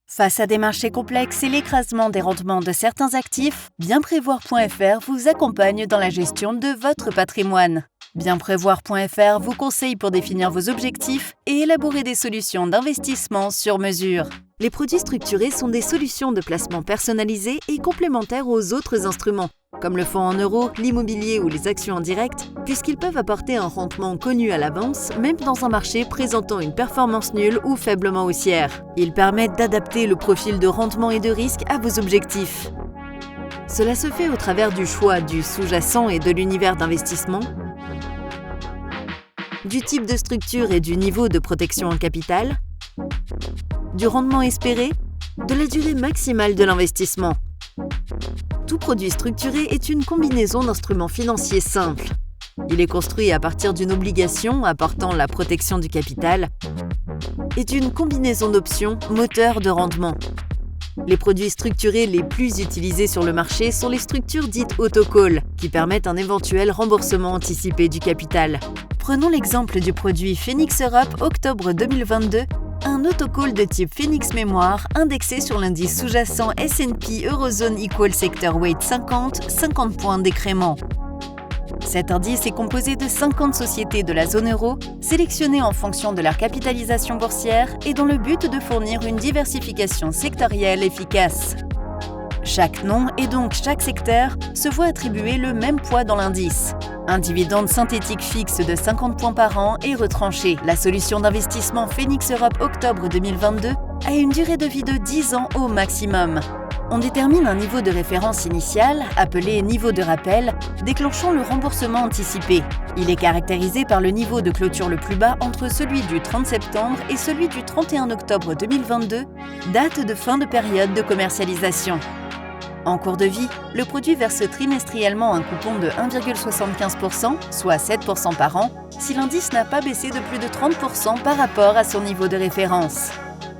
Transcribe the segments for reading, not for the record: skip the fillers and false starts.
Face à des marchés complexes et l'écrasement des rendements de certains actifs, Bienprévoir.fr vous accompagne dans la gestion de votre patrimoine. Bienprévoir.fr vous conseille pour définir vos objectifs et élaborer des solutions d'investissement sur mesure. Les produits structurés sont des solutions de placement personnalisées et complémentaires aux autres instruments, comme le fonds en euros, l'immobilier ou les actions en direct, puisqu'ils peuvent apporter un rendement connu à l'avance, même dans un marché présentant une performance nulle ou faiblement haussière. Ils permettent d'adapter le profil de rendement et de risque à vos objectifs. Cela se fait au travers du choix du sous-jacent et de l'univers d'investissement, du type de structure et du niveau de protection en capital, du rendement espéré, de la durée maximale de l'investissement. Tout produit structuré est une combinaison d'instruments financiers simples. Il est construit à partir d'une obligation apportant la protection du capital et d'une combinaison d'options moteur de rendement. Les produits structurés les plus utilisés sur le marché sont les structures dites autocall, qui permettent un éventuel remboursement anticipé du capital. Prenons l'exemple du produit Phoenix Europe Octobre 2022, un autocall de type Phoenix Mémoire indexé sur l'indice sous-jacent S&P Eurozone Equal Sector Weight 50 points d'écrément. Cet indice est composé de 50 sociétés de la zone euro, sélectionnées en fonction de leur capitalisation boursière et dans le but de fournir une diversification sectorielle efficace. Chaque nom et donc chaque secteur se voit attribuer le même poids dans l'indice. Un dividende synthétique fixe de 50 points par an est retranché. La solution d'investissement Phoenix Europe Octobre 2022 a une durée de vie de 10 ans au maximum. On détermine un niveau de référence initial, appelé niveau de rappel, déclenchant le remboursement anticipé. Il est caractérisé par le niveau de clôture le plus bas entre celui du 30 septembre et celui du 31 octobre 2022, date de fin de période de commercialisation. En cours de vie, le produit verse trimestriellement un coupon de 1,75%, soit 7% par an, si l'indice n'a pas baissé de plus de 30% par rapport à son niveau de référence.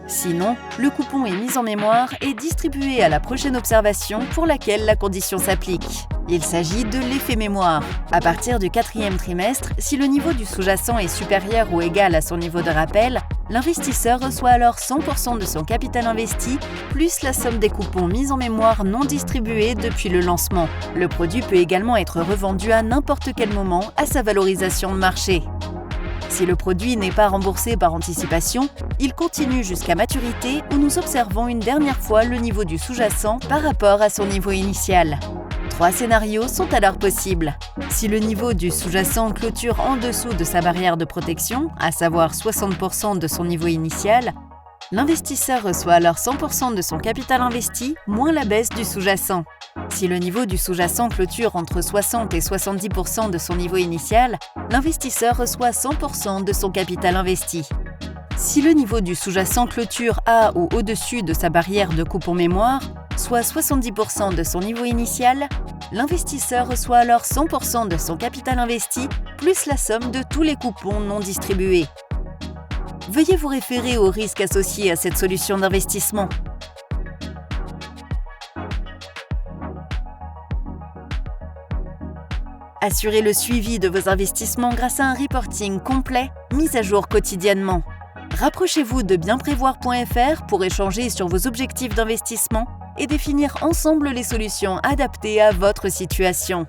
Sinon, le coupon est mis en mémoire et distribué à la prochaine observation pour laquelle la condition s'applique. Il s'agit de l'effet mémoire. À partir du 4e trimestre, si le niveau du sous-jacent est supérieur ou égal à son niveau de rappel, l'investisseur reçoit alors 100% de son capital investi, plus la somme des coupons mis en mémoire non distribués depuis le lancement. Le produit peut également être revendu à n'importe quel moment à sa valorisation de marché. Si le produit n'est pas remboursé par anticipation, il continue jusqu'à maturité où nous observons une dernière fois le niveau du sous-jacent par rapport à son niveau initial. 3 scénarios sont alors possibles. Si le niveau du sous-jacent clôture en dessous de sa barrière de protection, à savoir 60% de son niveau initial, l'investisseur reçoit alors 100% de son capital investi moins la baisse du sous-jacent. Si le niveau du sous-jacent clôture entre 60 et 70% de son niveau initial, l'investisseur reçoit 100% de son capital investi. Si le niveau du sous-jacent clôture à ou au-dessus de sa barrière de coupon mémoire, soit 70% de son niveau initial, l'investisseur reçoit alors 100% de son capital investi plus la somme de tous les coupons non distribués. Veuillez vous référer aux risques associés à cette solution d'investissement. Assurez le suivi de vos investissements grâce à un reporting complet, mis à jour quotidiennement. Rapprochez-vous de Bienprévoir.fr pour échanger sur vos objectifs d'investissement et définir ensemble les solutions adaptées à votre situation.